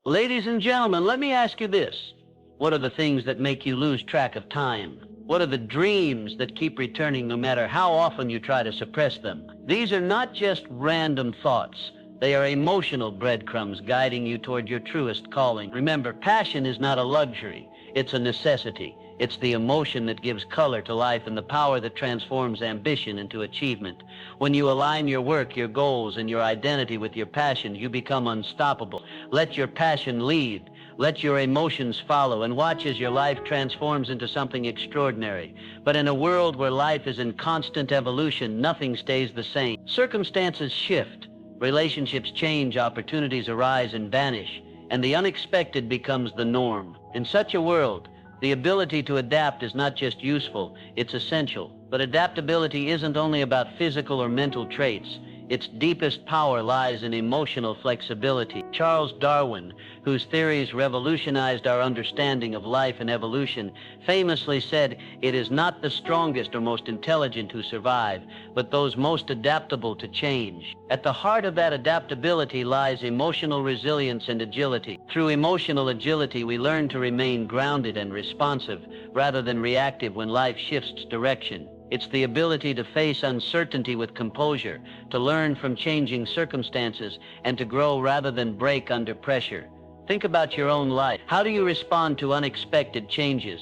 Ladies and gentlemen, let me ask you this. What are the things that make you lose track of time? What are the dreams that keep returning no matter how often you try to suppress them? These are not just random thoughts. They are emotional breadcrumbs guiding you toward your truest calling. Remember, passion is not a luxury. It's a necessity. It's the emotion that gives color to life and the power that transforms ambition into achievement. When you align your work, your goals, and your identity with your passion, you become unstoppable. Let your passion lead. Let your emotions follow, and watch as your life transforms into something extraordinary. But in a world where life is in constant evolution, nothing stays the same. Circumstances shift. Relationships change, opportunities arise and vanish, and the unexpected becomes the norm. In such a world, the ability to adapt is not just useful, it's essential. But adaptability isn't only about physical or mental traits. Its deepest power lies in emotional flexibility. Charles Darwin, whose theories revolutionized our understanding of life and evolution, famously said, "It is not the strongest or most intelligent who survive, but those most adaptable to change." At the heart of that adaptability lies emotional resilience and agility. Through emotional agility, we learn to remain grounded and responsive, rather than reactive when life shifts direction. It's the ability to face uncertainty with composure, to learn from changing circumstances, and to grow rather than break under pressure. Think about your own life. How do you respond to unexpected changes?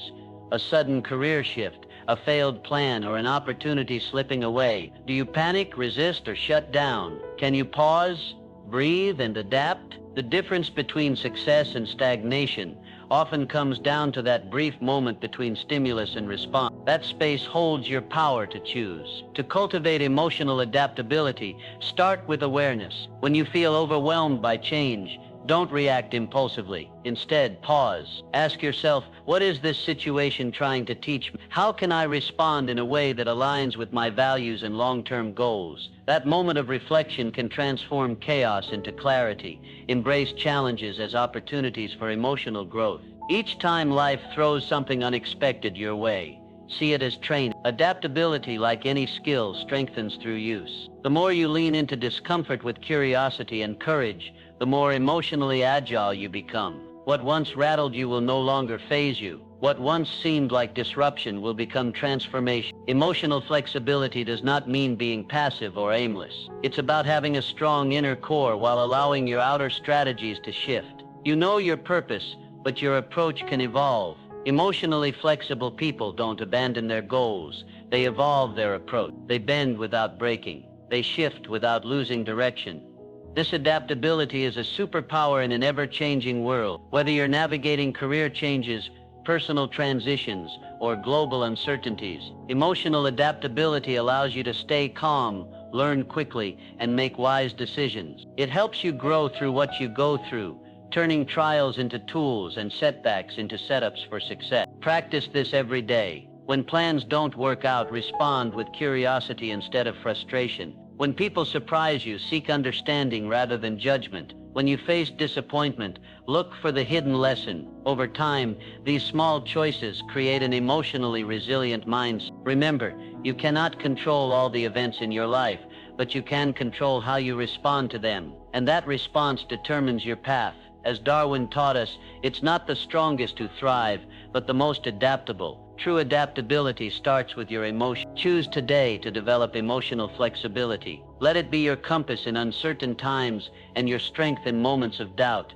A sudden career shift, a failed plan, or an opportunity slipping away? Do you panic, resist, or shut down? Can you pause, breathe, and adapt? The difference between success and stagnation often comes down to that brief moment between stimulus and response. That space holds your power to choose. To cultivate emotional adaptability, start with awareness. When you feel overwhelmed by change, don't react impulsively. Instead, pause. Ask yourself, what is this situation trying to teach me? How can I respond in a way that aligns with my values and long-term goals? That moment of reflection can transform chaos into clarity. Embrace challenges as opportunities for emotional growth. Each time life throws something unexpected your way, see it as training. Adaptability, like any skill, strengthens through use. The more you lean into discomfort with curiosity and courage, the more emotionally agile you become. What once rattled you will no longer faze you. What once seemed like disruption will become transformation. Emotional flexibility does not mean being passive or aimless. It's about having a strong inner core while allowing your outer strategies to shift. You know your purpose, but your approach can evolve. Emotionally flexible people don't abandon their goals. They evolve their approach. They bend without breaking. They shift without losing direction. This adaptability is a superpower in an ever-changing world. Whether you're navigating career changes, personal transitions, or global uncertainties, emotional adaptability allows you to stay calm, learn quickly, and make wise decisions. It helps you grow through what you go through, turning trials into tools and setbacks into setups for success. Practice this every day. When plans don't work out, respond with curiosity instead of frustration. When people surprise you, seek understanding rather than judgment. When you face disappointment, look for the hidden lesson. Over time, these small choices create an emotionally resilient mindset. Remember, you cannot control all the events in your life, but you can control how you respond to them. And that response determines your path. As Darwin taught us, it's not the strongest who thrive, but the most adaptable. True adaptability starts with your emotion. Choose today to develop emotional flexibility. Let it be your compass in uncertain times and your strength in moments of doubt.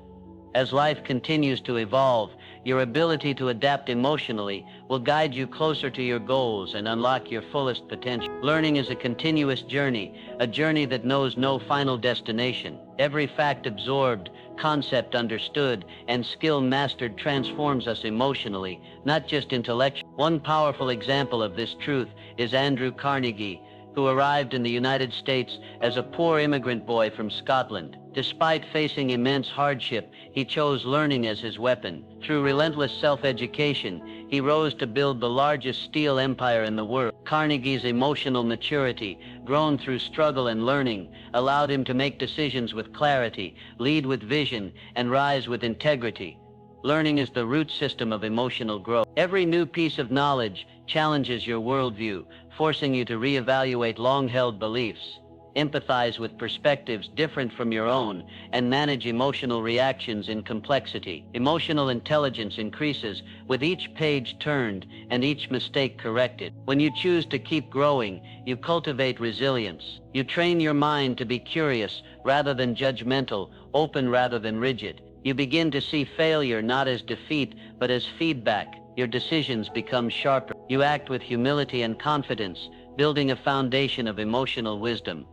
As life continues to evolve, your ability to adapt emotionally will guide you closer to your goals and unlock your fullest potential. Learning is a continuous journey, a journey that knows no final destination. Every fact absorbed, concept understood, and skill mastered transforms us emotionally, not just intellectually. One powerful example of this truth is Andrew Carnegie, who arrived in the United States as a poor immigrant boy from Scotland. Despite facing immense hardship, he chose learning as his weapon. Through relentless self-education, he rose to build the largest steel empire in the world. Carnegie's emotional maturity, grown through struggle and learning, allowed him to make decisions with clarity, lead with vision, and rise with integrity. Learning is the root system of emotional growth. Every new piece of knowledge challenges your worldview, forcing you to reevaluate long-held beliefs. empathize with perspectives different from your own, and manage emotional reactions in complexity. Emotional intelligence increases with each page turned and each mistake corrected. When you choose to keep growing, you cultivate resilience. You train your mind to be curious rather than judgmental, open rather than rigid. You begin to see failure not as defeat, but as feedback. Your decisions become sharper. You act with humility and confidence, building a foundation of emotional wisdom.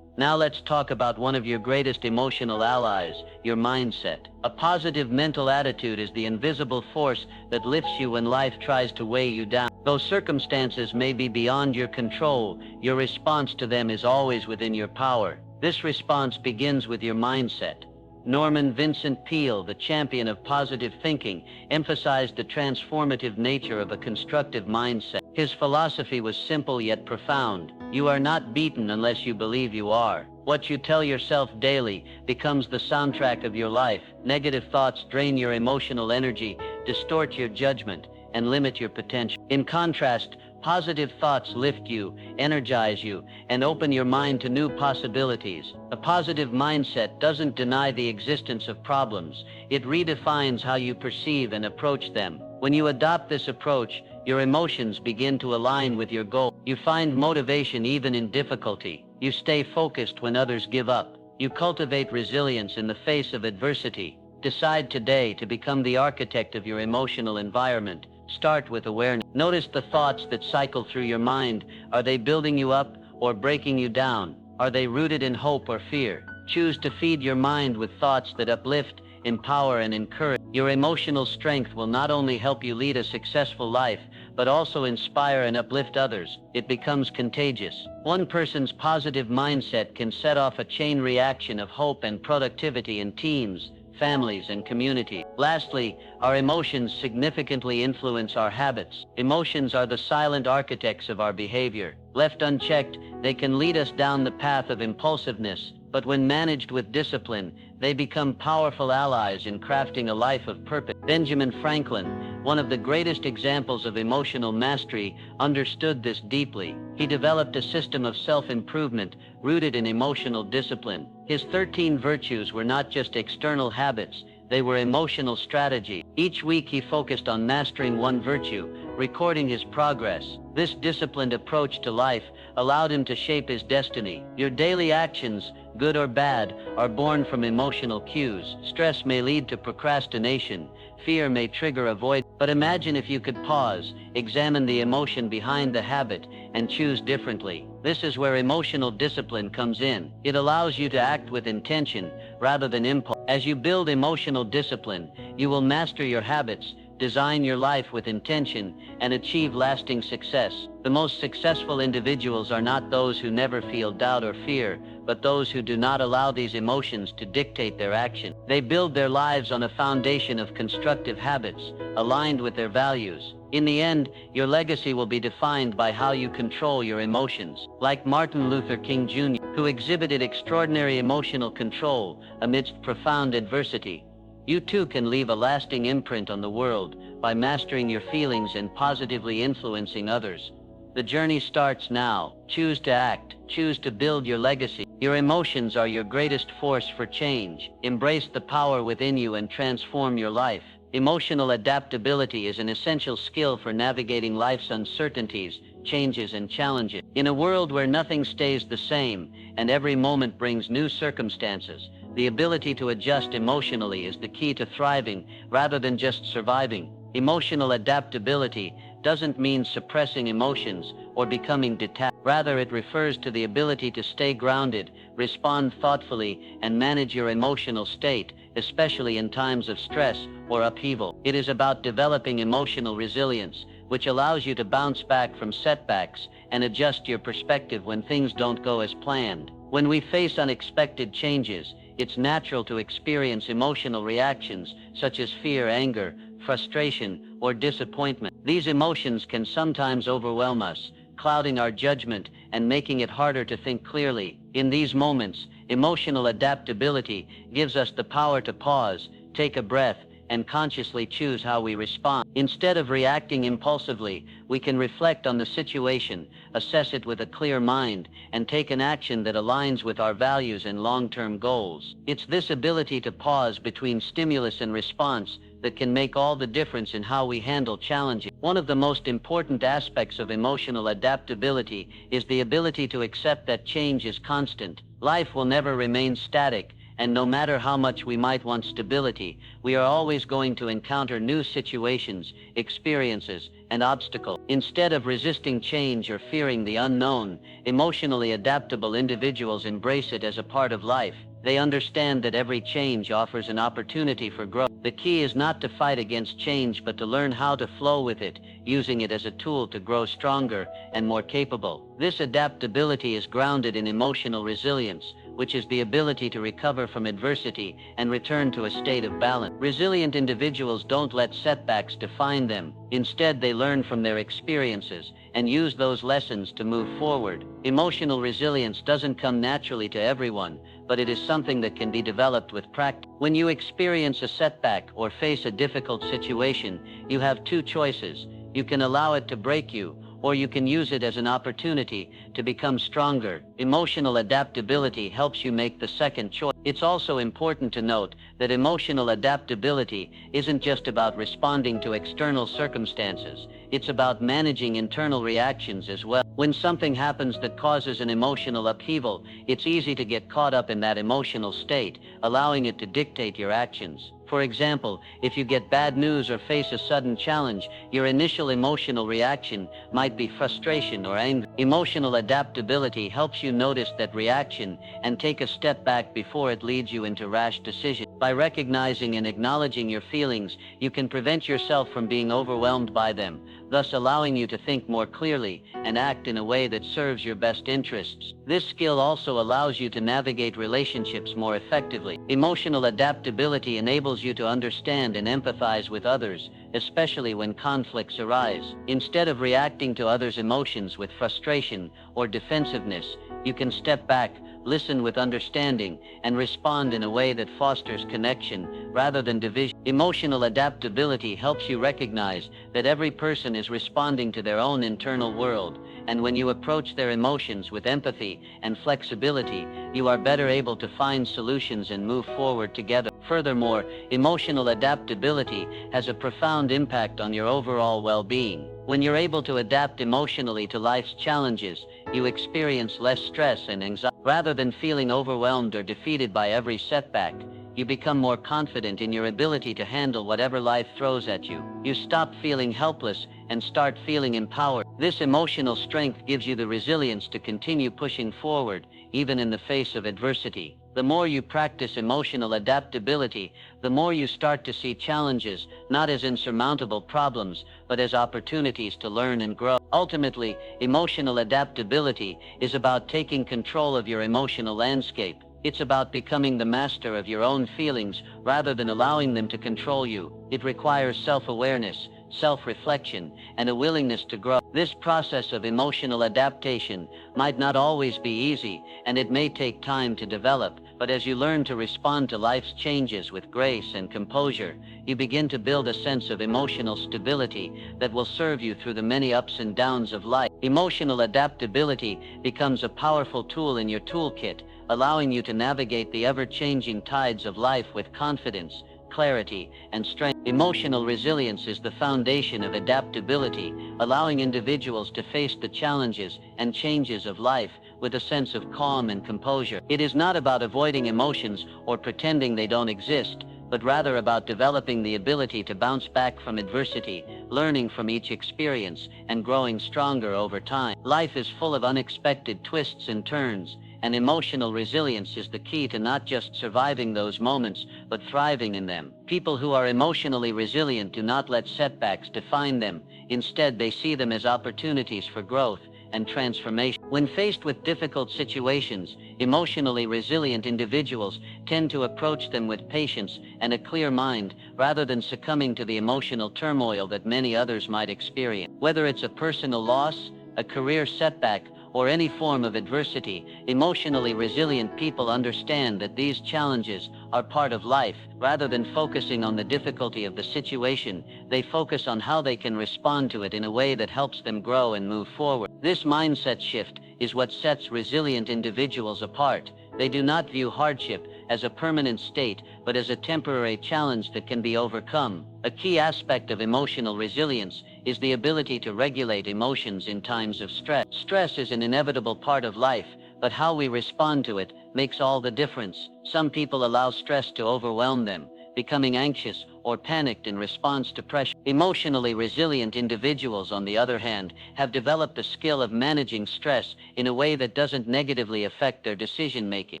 Now let's talk about one of your greatest emotional allies, your mindset. A positive mental attitude is the invisible force that lifts you when life tries to weigh you down. Though circumstances may be beyond your control, your response to them is always within your power. This response begins with your mindset. Norman Vincent Peale, the champion of positive thinking, emphasized the transformative nature of a constructive mindset. His philosophy was simple yet profound. You are not beaten unless you believe you are. What you tell yourself daily becomes the soundtrack of your life. Negative thoughts drain your emotional energy, distort your judgment, and limit your potential. In contrast, positive thoughts lift you, energize you, and open your mind to new possibilities. A positive mindset doesn't deny the existence of problems. It redefines how you perceive and approach them. When you adopt this approach, your emotions begin to align with your goal. You find motivation even in difficulty. You stay focused when others give up. You cultivate resilience in the face of adversity. Decide today to become the architect of your emotional environment. Start with awareness. Notice the thoughts that cycle through your mind. Are they building you up or breaking you down? Are they rooted in hope or fear? Choose to feed your mind with thoughts that uplift, empower, and encourage. Your emotional strength will not only help you lead a successful life, but also inspire and uplift others. It becomes contagious. One person's positive mindset can set off a chain reaction of hope and productivity in teams, families, and community. Lastly, our emotions significantly influence our habits. Emotions are the silent architects of our behavior. Left unchecked, they can lead us down the path of impulsiveness, but when managed with discipline, they become powerful allies in crafting a life of purpose. Benjamin Franklin, one of the greatest examples of emotional mastery, understood this deeply. He developed a system of self-improvement rooted in emotional discipline. His 13 virtues were not just external habits, they were emotional strategy. Each week he focused on mastering one virtue, recording his progress. This disciplined approach to life allowed him to shape his destiny. Your daily actions, good or bad, are born from emotional cues. Stress may lead to procrastination. Fear may trigger avoidance. But imagine if you could pause, examine the emotion behind the habit, and choose differently. This is where emotional discipline comes in. It allows you to act with intention rather than impulse. As you build emotional discipline, you will master your habits, design your life with intention, and achieve lasting success. The most successful individuals are not those who never feel doubt or fear, but those who do not allow these emotions to dictate their action. They build their lives on a foundation of constructive habits, aligned with their values. In the end, your legacy will be defined by how you control your emotions. Like Martin Luther King Jr., who exhibited extraordinary emotional control amidst profound adversity, you too can leave a lasting imprint on the world by mastering your feelings and positively influencing others. The journey starts now. Choose to act. Choose to build your legacy. Your emotions are your greatest force for change. Embrace the power within you and transform your life. Emotional adaptability is an essential skill for navigating life's uncertainties, changes, and challenges. In a world where nothing stays the same and every moment brings new circumstances, the ability to adjust emotionally is the key to thriving rather than just surviving. Emotional adaptability doesn't mean suppressing emotions or becoming detached. Rather, it refers to the ability to stay grounded, respond thoughtfully, and manage your emotional state, especially in times of stress or upheaval. It is about developing emotional resilience, which allows you to bounce back from setbacks and adjust your perspective when things don't go as planned. When we face unexpected changes, it's natural to experience emotional reactions such as fear, anger, frustration, or disappointment. These emotions can sometimes overwhelm us, clouding our judgment and making it harder to think clearly. In these moments, emotional adaptability gives us the power to pause, take a breath, and consciously choose how we respond. Instead of reacting impulsively, we can reflect on the situation, assess it with a clear mind, and take an action that aligns with our values and long-term goals. It's this ability to pause between stimulus and response that can make all the difference in how we handle challenges. One of the most important aspects of emotional adaptability is the ability to accept that change is constant. Life will never remain static, and no matter how much we might want stability, we are always going to encounter new situations, experiences, and obstacles. Instead of resisting change or fearing the unknown, emotionally adaptable individuals embrace it as a part of life. They understand that every change offers an opportunity for growth. The key is not to fight against change, but to learn how to flow with it, using it as a tool to grow stronger and more capable. This adaptability is grounded in emotional resilience, which is the ability to recover from adversity and return to a state of balance. Resilient individuals don't let setbacks define them. Instead, they learn from their experiences and use those lessons to move forward. Emotional resilience doesn't come naturally to everyone, but it is something that can be developed with practice. When you experience a setback or face a difficult situation, you have two choices. You can allow it to break you, or you can use it as an opportunity to become stronger. Emotional adaptability helps you make the second choice. It's also important to note that emotional adaptability isn't just about responding to external circumstances. It's about managing internal reactions as well. When something happens that causes an emotional upheaval, it's easy to get caught up in that emotional state, allowing it to dictate your actions. For example, if you get bad news or face a sudden challenge, your initial emotional reaction might be frustration or anger. Emotional adaptability helps you notice that reaction and take a step back before it leads you into rash decisions. By recognizing and acknowledging your feelings, you can prevent yourself from being overwhelmed by them, thus allowing you to think more clearly and act in a way that serves your best interests. This skill also allows you to navigate relationships more effectively. Emotional adaptability enables you to understand and empathize with others, especially when conflicts arise. Instead of reacting to others' emotions with frustration or defensiveness, you can step back, listen with understanding, and respond in a way that fosters connection rather than division. Emotional adaptability helps you recognize that every person is responding to their own internal world, and when you approach their emotions with empathy and flexibility, you are better able to find solutions and move forward together. Furthermore, emotional adaptability has a profound impact on your overall well-being. When you're able to adapt emotionally to life's challenges, you experience less stress and anxiety. Rather than feeling overwhelmed or defeated by every setback, you become more confident in your ability to handle whatever life throws at you. You stop feeling helpless and start feeling empowered. This emotional strength gives you the resilience to continue pushing forward, even in the face of adversity. The more you practice emotional adaptability, the more you start to see challenges not as insurmountable problems, but as opportunities to learn and grow. Ultimately, emotional adaptability is about taking control of your emotional landscape. It's about becoming the master of your own feelings rather than allowing them to control you. It requires self-awareness, self-reflection, and a willingness to grow. This process of emotional adaptation might not always be easy, and it may take time to develop, but as you learn to respond to life's changes with grace and composure, you begin to build a sense of emotional stability that will serve you through the many ups and downs of life. Emotional adaptability becomes a powerful tool in your toolkit, allowing you to navigate the ever-changing tides of life with confidence, clarity, and strength. Emotional resilience is the foundation of adaptability, allowing individuals to face the challenges and changes of life with a sense of calm and composure. It is not about avoiding emotions or pretending they don't exist, but rather about developing the ability to bounce back from adversity, learning from each experience, and growing stronger over time. Life is full of unexpected twists and turns, and emotional resilience is the key to not just surviving those moments, but thriving in them. People who are emotionally resilient do not let setbacks define them. Instead, they see them as opportunities for growth and transformation. When faced with difficult situations, emotionally resilient individuals tend to approach them with patience and a clear mind, rather than succumbing to the emotional turmoil that many others might experience. Whether it's a personal loss, a career setback, or any form of adversity, emotionally resilient people understand that these challenges are part of life. Rather than focusing on the difficulty of the situation, they focus on how they can respond to it in a way that helps them grow and move forward. This mindset shift is what sets resilient individuals apart. They do not view hardship as a permanent state, but as a temporary challenge that can be overcome. A key aspect of emotional resilience is the ability to regulate emotions in times of stress. Stress is an inevitable part of life, but how we respond to it makes all the difference. Some people allow stress to overwhelm them, becoming anxious or panicked in response to pressure. Emotionally resilient individuals, on the other hand, have developed the skill of managing stress in a way that doesn't negatively affect their decision-making.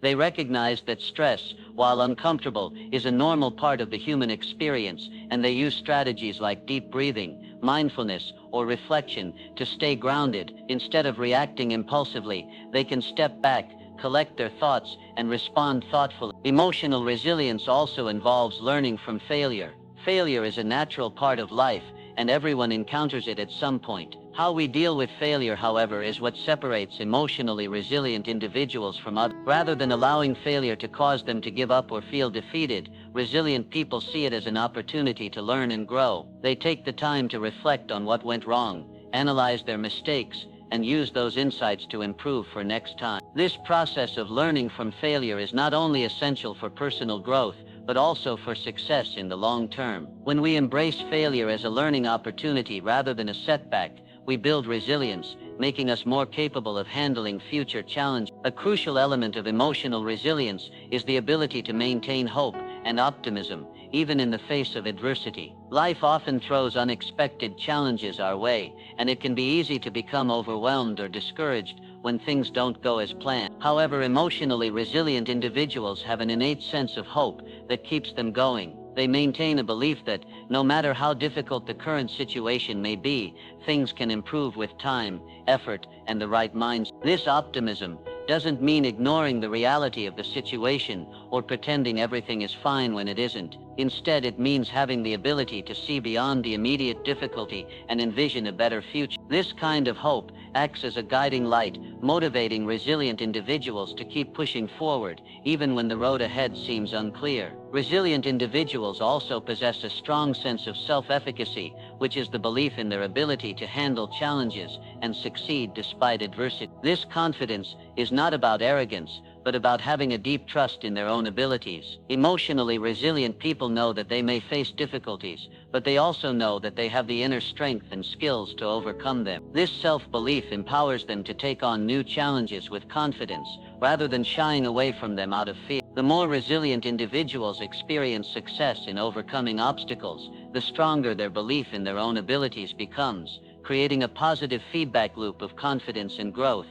They recognize that stress, while uncomfortable, is a normal part of the human experience, and they use strategies like deep breathing, mindfulness, or reflection to stay grounded. Instead of reacting impulsively, they can step back, collect their thoughts, and respond thoughtfully. Emotional resilience also involves learning from failure. Failure is a natural part of life, and everyone encounters it at some point. How we deal with failure, however, is what separates emotionally resilient individuals from others. Rather than allowing failure to cause them to give up or feel defeated, resilient people see it as an opportunity to learn and grow. They take the time to reflect on what went wrong, analyze their mistakes, and use those insights to improve for next time. This process of learning from failure is not only essential for personal growth, but also for success in the long term. When we embrace failure as a learning opportunity rather than a setback, we build resilience, making us more capable of handling future challenges. A crucial element of emotional resilience is the ability to maintain hope and optimism, even in the face of adversity. Life often throws unexpected challenges our way, and it can be easy to become overwhelmed or discouraged when things don't go as planned. However, emotionally resilient individuals have an innate sense of hope that keeps them going. They maintain a belief that, no matter how difficult the current situation may be, things can improve with time, effort, and the right mindset. This optimism doesn't mean ignoring the reality of the situation or pretending everything is fine when it isn't. Instead, it means having the ability to see beyond the immediate difficulty and envision a better future. This kind of hope acts as a guiding light, motivating resilient individuals to keep pushing forward, even when the road ahead seems unclear. Resilient individuals also possess a strong sense of self-efficacy, which is the belief in their ability to handle challenges and succeed despite adversity. This confidence is not about arrogance, but about having a deep trust in their own abilities. Emotionally resilient people know that they may face difficulties, but they also know that they have the inner strength and skills to overcome them. This self-belief empowers them to take on new challenges with confidence, rather than shying away from them out of fear. The more resilient individuals experience success in overcoming obstacles, the stronger their belief in their own abilities becomes, creating a positive feedback loop of confidence and growth.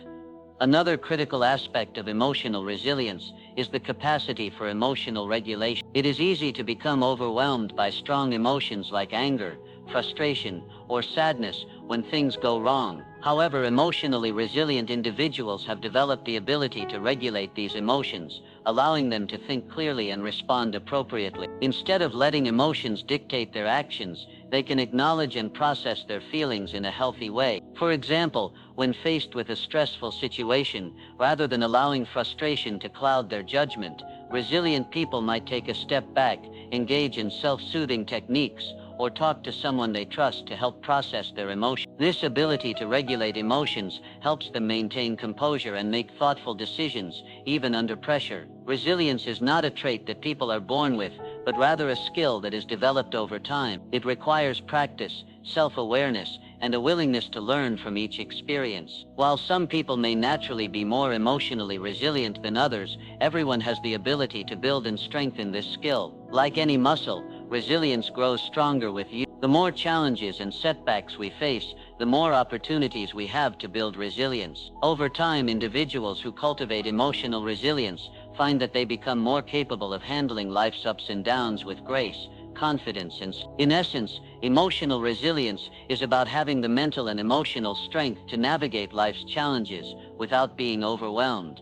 Another critical aspect of emotional resilience is the capacity for emotional regulation. It is easy to become overwhelmed by strong emotions like anger, frustration, or sadness when things go wrong. However, emotionally resilient individuals have developed the ability to regulate these emotions, allowing them to think clearly and respond appropriately. Instead of letting emotions dictate their actions, they can acknowledge and process their feelings in a healthy way. For example, when faced with a stressful situation, rather than allowing frustration to cloud their judgment, resilient people might take a step back, engage in self-soothing techniques, or talk to someone they trust to help process their emotions. This ability to regulate emotions helps them maintain composure and make thoughtful decisions, even under pressure. Resilience is not a trait that people are born with, but rather a skill that is developed over time. It requires practice, self-awareness, and a willingness to learn from each experience. While some people may naturally be more emotionally resilient than others, everyone has the ability to build and strengthen this skill. Like any muscle, resilience grows stronger with use. The more challenges and setbacks we face, the more opportunities we have to build resilience. Over time, individuals who cultivate emotional resilience find that they become more capable of handling life's ups and downs with grace, confidence, and in essence, emotional resilience is about having the mental and emotional strength to navigate life's challenges without being overwhelmed.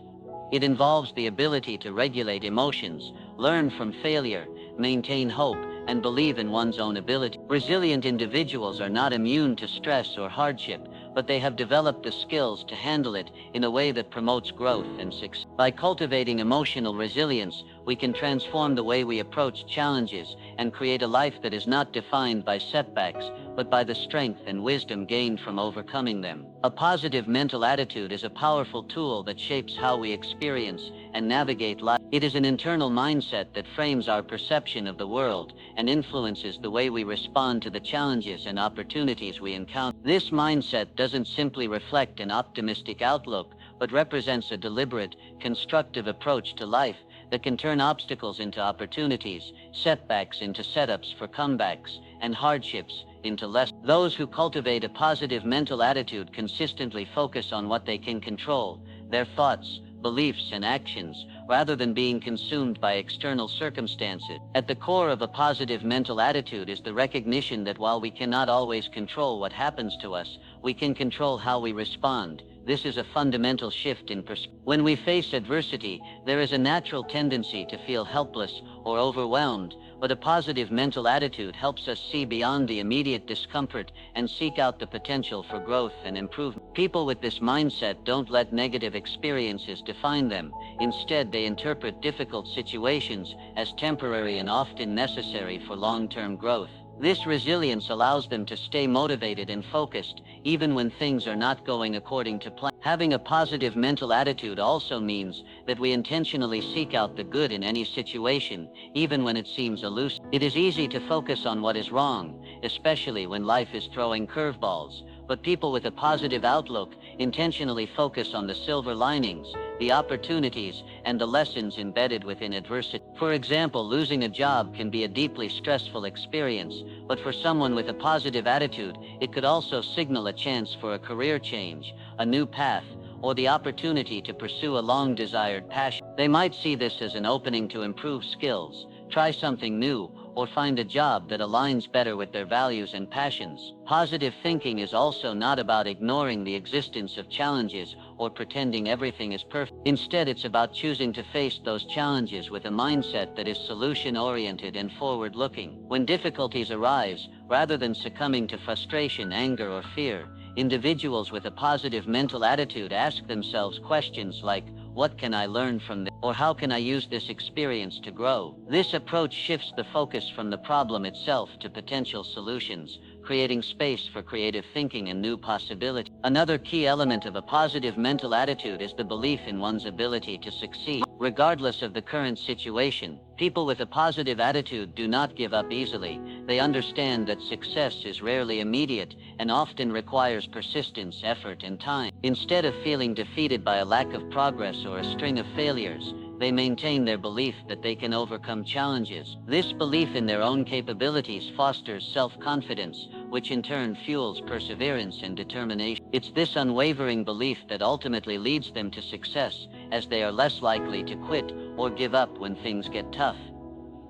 It involves the ability to regulate emotions, learn from failure, maintain hope, and believe in one's own ability. Resilient individuals are not immune to stress or hardship, but they have developed the skills to handle it in a way that promotes growth and success. By cultivating emotional resilience, we can transform the way we approach challenges and create a life that is not defined by setbacks, but by the strength and wisdom gained from overcoming them. A positive mental attitude is a powerful tool that shapes how we experience and navigate life. It is an internal mindset that frames our perception of the world and influences the way we respond to the challenges and opportunities we encounter. This mindset doesn't simply reflect an optimistic outlook, but represents a deliberate, constructive approach to life that can turn obstacles into opportunities, setbacks into setups for comebacks, and hardships into lessons. Those who cultivate a positive mental attitude consistently focus on what they can control, their thoughts, beliefs, and actions, rather than being consumed by external circumstances. At the core of a positive mental attitude is the recognition that while we cannot always control what happens to us, we can control how we respond. This is a fundamental shift in perspective. When we face adversity, there is a natural tendency to feel helpless or overwhelmed, but a positive mental attitude helps us see beyond the immediate discomfort and seek out the potential for growth and improvement. People with this mindset don't let negative experiences define them. Instead, they interpret difficult situations as temporary and often necessary for long-term growth. This resilience allows them to stay motivated and focused, even when things are not going according to plan. Having a positive mental attitude also means that we intentionally seek out the good in any situation, even when it seems elusive. It is easy to focus on what is wrong, especially when life is throwing curveballs, but people with a positive outlook intentionally focus on the silver linings, the opportunities, and the lessons embedded within adversity. For example, losing a job can be a deeply stressful experience, but for someone with a positive attitude, it could also signal a chance for a career change, a new path, or the opportunity to pursue a long-desired passion. They might see this as an opening to improve skills, try something new, or find a job that aligns better with their values and passions. Positive thinking is also not about ignoring the existence of challenges or pretending everything is perfect. Instead, it's about choosing to face those challenges with a mindset that is solution-oriented and forward-looking. When difficulties arise, rather than succumbing to frustration, anger, or fear, individuals with a positive mental attitude ask themselves questions like, what can I learn from this? Or how can I use this experience to grow? This approach shifts the focus from the problem itself to potential solutions, creating space for creative thinking and new possibilities. Another key element of a positive mental attitude is the belief in one's ability to succeed. Regardless of the current situation, people with a positive attitude do not give up easily. They understand that success is rarely immediate and often requires persistence, effort, and time. Instead of feeling defeated by a lack of progress or a string of failures, they maintain their belief that they can overcome challenges. This belief in their own capabilities fosters self-confidence, which in turn fuels perseverance and determination. It's this unwavering belief that ultimately leads them to success, as they are less likely to quit or give up when things get tough.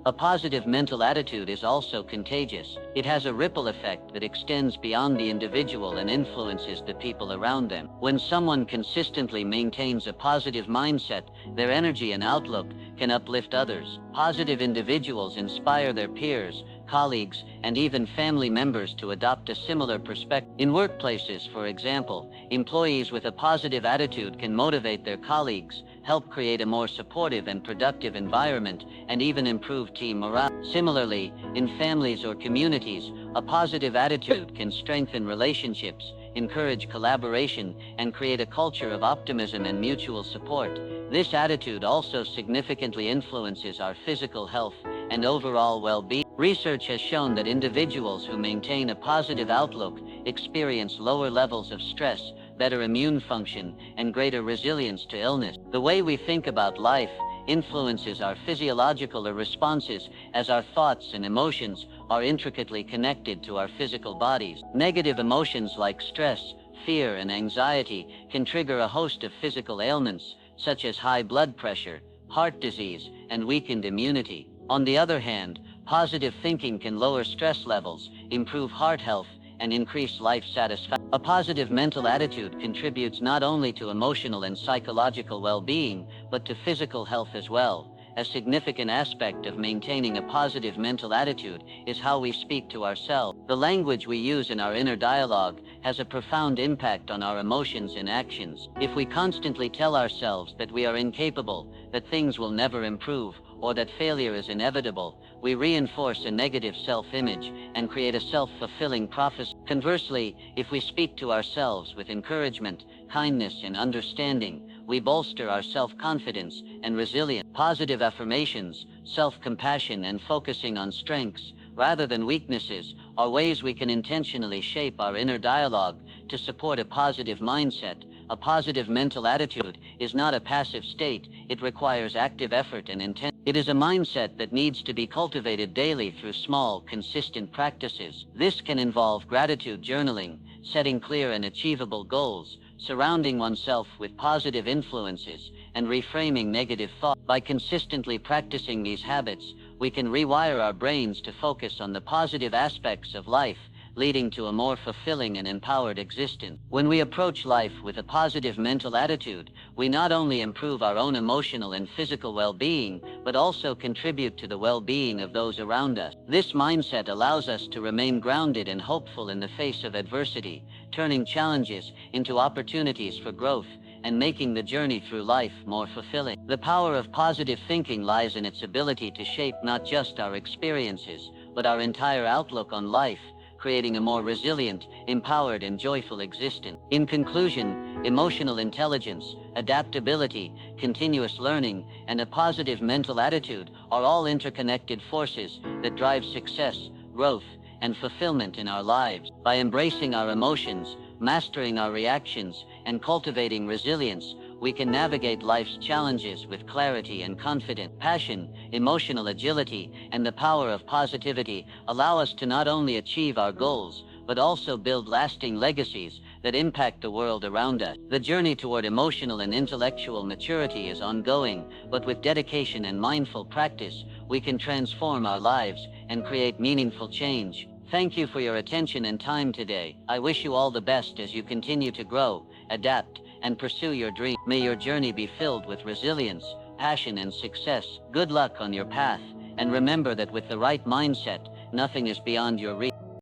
A positive mental attitude is also contagious. It has a ripple effect that extends beyond the individual and influences the people around them. When someone consistently maintains a positive mindset, their energy and outlook can uplift others. Positive individuals inspire their peers, colleagues, and even family members to adopt a similar perspective. In workplaces, for example, employees with a positive attitude can motivate their colleagues, help create a more supportive and productive environment, and even improve team morale. Similarly, in families or communities, a positive attitude can strengthen relationships, encourage collaboration, and create a culture of optimism and mutual support. This attitude also significantly influences our physical health and overall well-being. Research has shown that individuals who maintain a positive outlook experience lower levels of stress, better immune function, and greater resilience to illness. The way we think about life influences our physiological responses, as our thoughts and emotions are intricately connected to our physical bodies. Negative emotions like stress, fear, and anxiety can trigger a host of physical ailments, such as high blood pressure, heart disease, and weakened immunity. On the other hand, positive thinking can lower stress levels, improve heart health, and increase life satisfaction. A positive mental attitude contributes not only to emotional and psychological well-being, but to physical health as well. A significant aspect of maintaining a positive mental attitude is how we speak to ourselves. The language we use in our inner dialogue has a profound impact on our emotions and actions. If we constantly tell ourselves that we are incapable, that things will never improve, or that failure is inevitable, we reinforce a negative self-image and create a self-fulfilling prophecy. Conversely, if we speak to ourselves with encouragement, kindness, and understanding, we bolster our self-confidence and resilience. Positive affirmations, self-compassion, and focusing on strengths rather than weaknesses are ways we can intentionally shape our inner dialogue to support a positive mindset. A positive mental attitude is not a passive state. It requires active effort and intent. It is a mindset that needs to be cultivated daily through small, consistent practices. This can involve gratitude journaling, setting clear and achievable goals, surrounding oneself with positive influences, and reframing negative thoughts. By consistently practicing these habits, we can rewire our brains to focus on the positive aspects of life, leading to a more fulfilling and empowered existence. When we approach life with a positive mental attitude, we not only improve our own emotional and physical well-being, but also contribute to the well-being of those around us. This mindset allows us to remain grounded and hopeful in the face of adversity, turning challenges into opportunities for growth and making the journey through life more fulfilling. The power of positive thinking lies in its ability to shape not just our experiences, but our entire outlook on life, creating a more resilient, empowered, and joyful existence. In conclusion, emotional intelligence, adaptability, continuous learning, and a positive mental attitude are all interconnected forces that drive success, growth, and fulfillment in our lives. By embracing our emotions, mastering our reactions, and cultivating resilience, we can navigate life's challenges with clarity and confidence. Passion, emotional agility, and the power of positivity allow us to not only achieve our goals, but also build lasting legacies that impact the world around us. The journey toward emotional and intellectual maturity is ongoing, but with dedication and mindful practice, we can transform our lives and create meaningful change. Thank you for your attention and time today. I wish you all the best as you continue to grow, adapt, and pursue your dream. May your journey be filled with resilience, passion, and success. Good luck on your path, and remember that with the right mindset, nothing is beyond your reach.